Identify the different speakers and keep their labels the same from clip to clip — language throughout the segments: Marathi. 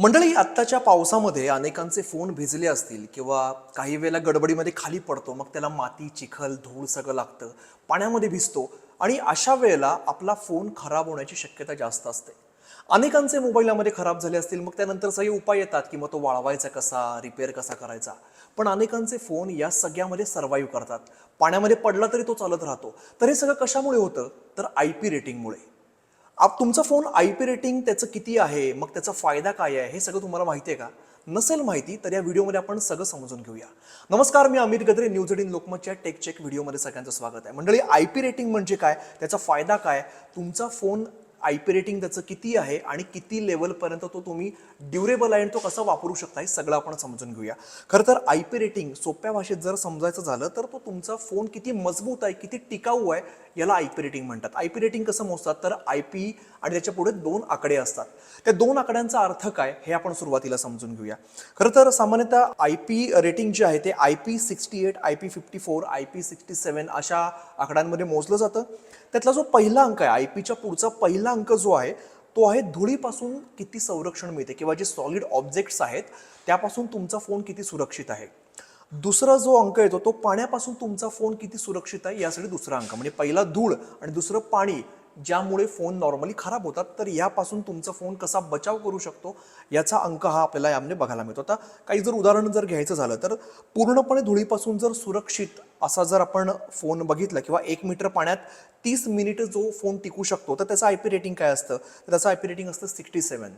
Speaker 1: मंडळी, आत्ताच्या पावसामध्ये अनेकांचे फोन भिजले असतील किंवा काही वेळेला गडबडीमध्ये खाली पडतो, मग त्याला माती, चिखल, धूळ सगळं लागतं, पाण्यामध्ये भिजतो आणि अशा वेळेला आपला फोन खराब होण्याची शक्यता जास्त असते. अनेकांचे मोबाईल यामध्ये खराब झाले असतील, मग त्यानंतर सगळे उपाय येतात की मग तो वाळवायचा कसा, रिपेअर कसा करायचा. पण अनेकांचे फोन या सगळ्यामध्ये सर्व्हाइव्ह करतात. पाण्यामध्ये पडला तरी तो चालत राहतो. तर हे सगळं कशामुळे होतं? तर IP रेटिंगमुळे. तुमचा फोन IP रेटिंग त्याचं किती आहे, मग त्याचा फायदा काय आहे, हे सगळं तुम्हाला माहिती आहे का? नसेल माहिती तर या व्हिडिओमध्ये आपण सगळं समजून घेऊया. नमस्कार, मी अमित गद्रे, न्यूज 18 लोकमतच्या टेक चेक व्हिडिओमध्ये सगळ्यांचं स्वागत आहे. मंडळी, IP रेटिंग म्हणजे काय, त्याचा फायदा काय, तुमचा फोन IP रेटिंग त्याचं किती आहे आणि किती लेवलपर्यंत तो तुम्ही ड्युरेबल आहे आणि तो कसा वापरू शकता, हे सगळं आपण समजून घेऊया. खरं तर IP रेटिंग सोप्या भाषेत जर समजायचं झालं तर तो तुमचा फोन किती मजबूत आहे, किती टिकाऊ आहे, याला IP रेटिंग म्हणतात. IP रेटिंग कसं मोजतात? तर IP आणि त्याच्या पुढे 2 आकडे असतात. त्या 2 आकड्यांचा अर्थ काय, हे आपण सुरुवातीला समजून घेऊया. खरं तर सामान्यतः IP रेटिंग जे आहे ते IP68, IP54, IP67 अशा आकड्यांमध्ये मोजलं जातं. त्यातला जो पहिला अंक आहे, IPच्या पुढचा पहिला अंक जो आहे, तो आहे धुळीपासून किती संरक्षण मिळते किंवा जे सॉलिड ऑब्जेक्ट्स आहेत त्यापासून तुमचा फोन किती सुरक्षित आहे. दुसरा जो अंक येतो तो पाण्यापासून तुमचा फोन किती सुरक्षित आहे यासाठी दुसरा अंक. म्हणजे पहिला धूळ आणि दुसरं पाणी, ज्यामुळे फोन नॉर्मली खराब होतात, तर यापासून तुमचा फोन कसा बचाव करू शकतो याचा अंक हा आपल्याला यामध्ये बघायला मिळतो. आता काही जर उदाहरण जर घ्यायचं झालं तर पूर्णपणे धुळीपासून जर सुरक्षित असा जर आपण फोन बघितला किंवा 1 मीटर पाण्यात 30 मिनिटं जो फोन टिकू शकतो, तर त्याचं IP रेटिंग काय असतं? तर त्याचं IP रेटिंग असतं 67.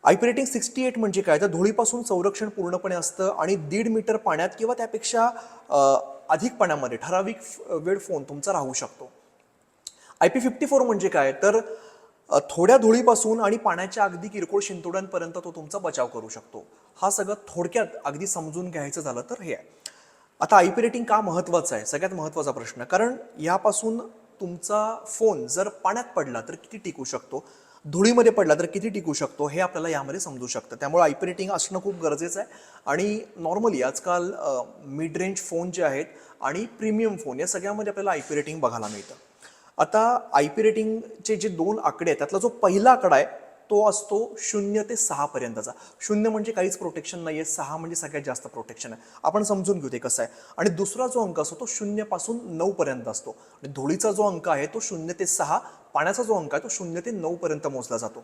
Speaker 1: IP रेटिंग 68 म्हणजे काय, तर धुळीपासून संरक्षण पूर्णपणे असतं आणि 1.5 मीटर पाण्यात किंवा त्यापेक्षा अधिक पाण्यामध्ये ठराविक वेळ फोन तुमचा राहू शकतो. IP54 म्हणजे काय, तर थोड्या धुळीपासून आणि पाण्याच्या अगदी किरकोळ शिंतोड्यांपर्यंत तो तुमचा बचाव करू शकतो. हा सगळं थोडक्यात अगदी समजून घ्यायचं झालं तर हे आहे. आता IP रेटिंग का महत्त्वाचं आहे? सगळ्यात महत्त्वाचा प्रश्न, कारण यापासून तुमचा फोन जर पाण्यात पडला तर किती टिकू शकतो, धुळीमध्ये पडला तर किती टिकू शकतो, हे आपल्याला यामध्ये समजू शकतं. त्यामुळे IP रेटिंग असणं खूप गरजेचं आहे. आणि नॉर्मली आजकाल मिड रेंज फोन जे आहेत आणि प्रीमियम फोन या सगळ्यामध्ये आपल्याला IP रेटिंग बघायला मिळतं. आता IP रेटिंगचे जे 2 आकडे आहेत त्यातला जो पहिला आकडा आहे तो असतो 0 ते 6 पर्यंतचा. 0 म्हणजे काहीच प्रोटेक्शन नाहीये, 6 म्हणजे सगळ्यात जास्त प्रोटेक्शन आहे. आपण समजून घेऊ ते कसं आहे. आणि दुसरा जो अंक असतो तो 0 पासून 9 पर्यंत असतो. आणि धुळीचा जो अंक आहे तो 0 ते 6, पाण्याचा जो अंक आहे तो 0 ते 9 पर्यंत मोजला जातो.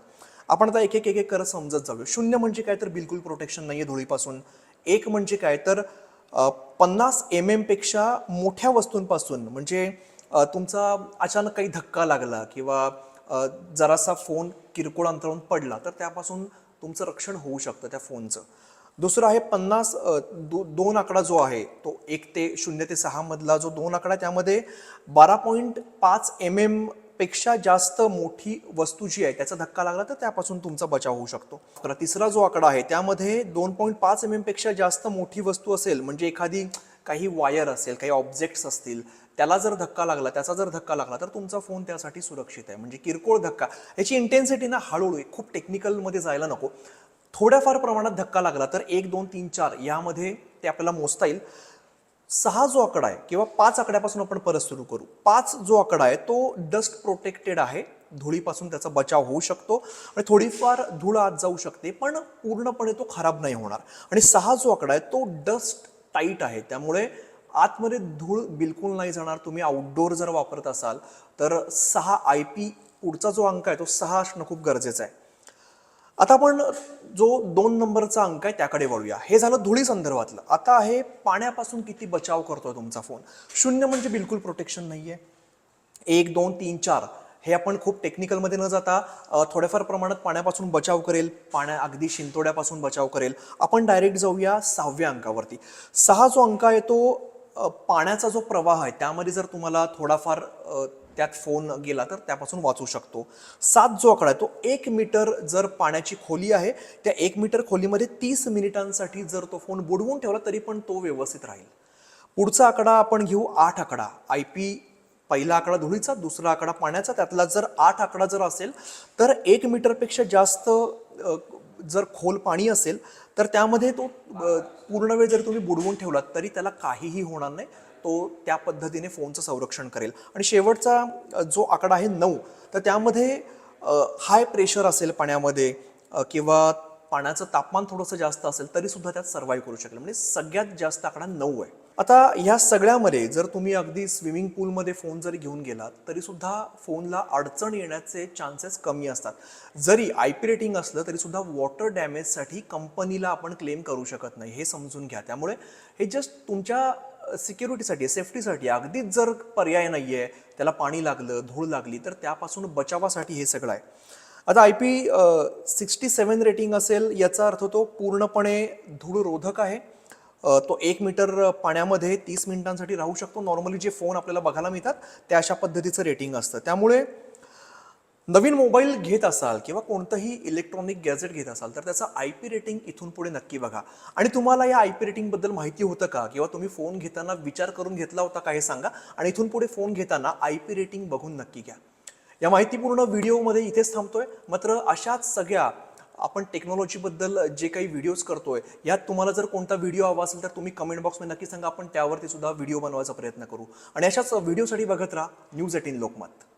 Speaker 1: आपण आता एक एक एक एक करत समजत जाऊया. 0 म्हणजे काय, तर बिलकुल प्रोटेक्शन नाहीये धुळीपासून. 1 म्हणजे काय, तर 50 mm पेक्षा मोठ्या वस्तूंपासून, म्हणजे तुमचा अचानक काही धक्का लागला किंवा जरासा फोन किरकोळ अंतरावरून पडला तर त्यापासून तुमचं रक्षण होऊ शकतं त्या फोनचं. दुसरं आहे 50, 2 आकडा जो आहे तो 1 ते 0 ते 6 मधला जो 2 आकडा, त्यामध्ये 12.5 mm पेक्षा जास्त मोठी वस्तू जी आहे त्याचा धक्का लागला तर त्यापासून तुमचा बचाव होऊ शकतो. तर तिसरा जो आकडा आहे त्यामध्ये 2.5 mm पेक्षा जास्त मोठी वस्तू असेल, म्हणजे एखादी काही वायर असेल, काही ऑब्जेक्ट्स असतील, त्याला जर धक्का लागला, त्याचा जर धक्का लागला तर तुमचा फोन त्यासाठी सुरक्षित आहे. म्हणजे किरकोळ धक्का, याची इंटेन्सिटी ना हळूहळू, खूप टेक्निकलमध्ये जायला नको, थोड्याफार प्रमाणात धक्का लागला तर 1, 2, 3, 4 यामध्ये ते आपल्याला मोजता येईल. 6 जो आकडा आहे किंवा 5 आकड्यापासून आपण परत सुरू करू. 5 जो आकडा आहे तो डस्ट प्रोटेक्टेड आहे, धुळीपासून त्याचा बचाव होऊ शकतो आणि थोडीफार धूळ आत जाऊ शकते पण पूर्णपणे तो खराब नाही होणार. आणि 6 जो आकडा आहे तो डस्ट टाईट आहे, त्यामुळे आतमध्ये धूळ बिलकुल नाही जाणार. तुम्ही आउटडोर जर वापरत असाल तर 6 IP पुढचा जो अंक आहे तो 6 असणं खूप गरजेचं आहे. आता आपण जो 2 नंबरचा अंक आहे त्याकडे वळूया. हे झालं धुळी संदर्भातलं. आता आहे पाण्यापासून किती बचाव करतोय तुमचा फोन. 0 म्हणजे बिलकुल प्रोटेक्शन नाहीये. 1, 2, 3, 4 हे आपण खूप टेक्निकलमध्ये न जाता थोड्याफार प्रमाणात पाण्यापासून बचाव करेल, अगदी शिंतोड्यापासून बचाव करेल. आपण डायरेक्ट जाऊया 6व्या अंकावरती. 6 जो अंक आहे तो पाण्याचा जो प्रवाह आहे त्यामध्ये जर तुम्हाला थोडाफार त्यात फोन गेला तर त्यापासून वाचू शकतो. 7 जो आकडा आहे तो 1 मीटर जर पाण्याची खोली आहे, त्या 1 मीटर खोलीमध्ये 30 मिनिटांसाठी जर तो फोन बुडवून ठेवला तरी पण तो व्यवस्थित राहील. पुढचा आकडा आपण घेऊ 8 आकडा. IP पहिला आकडा धुळीचा, दुसरा आकडा पाण्याचा, त्यातला जर 8 आकडा जर असेल तर 1 मीटरपेक्षा जास्त जर खोल पाणी असेल तर त्यामध्ये तो पूर्ण वेळ जरी तुम्ही बुडवून ठेवलात तरी त्याला काहीही होणार नाही. तो त्या पद्धतीने फोनचं संरक्षण करेल. आणि शेवटचा जो आकडा आहे 9, तर त्यामध्ये हाय प्रेशर असेल पाण्यामध्ये किंवा पाण्याचं तापमान थोडंसं जास्त असेल तरी सुद्धा त्यात सर्व्हाइव्ह करू शकेल. म्हणजे सगळ्यात जास्त आकडा 9 आहे. आता ह्या सगळ्यामध्ये जर तुम्ही अगदी स्विमिंग पूलमध्ये फोन जरी घेऊन गेलात तरी सुद्धा फोनला अडचण येण्याचे चान्सेस कमी असतात. जरी IP रेटिंग असलं तरी सुद्धा वॉटर डॅमेजसाठी कंपनीला आपण क्लेम करू शकत नाही, हे समजून घ्या. त्यामुळे हे जस्ट तुमच्या सिक्युरिटीसाठी, सेफ्टीसाठी, अगदीच जर पर्याय नाहीये, त्याला पाणी लागलं, धूळ लागली तर त्यापासून बचावासाठी हे सगळं आहे. आता IP67 रेटिंग असेल याचा अर्थ तो पूर्णपणे धूळरोधक आहे. तो 1 मीटर पाण्यामध्ये 30 मिनिटांसाठी राहू शकतो. नॉर्मली जे फोन आपल्याला बघायला मिळतात त्या अशा पद्धतीचं रेटिंग असतं. त्यामुळे नवीन मोबाईल घेत असाल किंवा कोणतंही इलेक्ट्रॉनिक गॅजेट घेत असाल तर त्याचं IP रेटिंग इथून पुढे नक्की बघा. आणि तुम्हाला या IP रेटिंगबद्दल माहिती होतं का, किंवा तुम्ही फोन घेताना विचार करून घेतला होता का हे सांगा. आणि इथून पुढे फोन घेताना IP रेटिंग बघून नक्की घ्या. या माहितीपूर्ण व्हिडिओमध्ये इथेच थांबतोय. मात्र अशाच सगळ्या आपण टेक्नॉलॉजीबद्दल जे काही व्हिडिओज करतोय यात तुम्हाला जर कोणता व्हिडिओ हवा असेल तर तुम्ही कमेंट बॉक्समध्ये नक्की सांगा. आपण त्यावरती सुद्धा व्हिडिओ बनवायचा प्रयत्न करू. आणि अशाच व्हिडिओसाठी बघत राहा News18 लोकमत.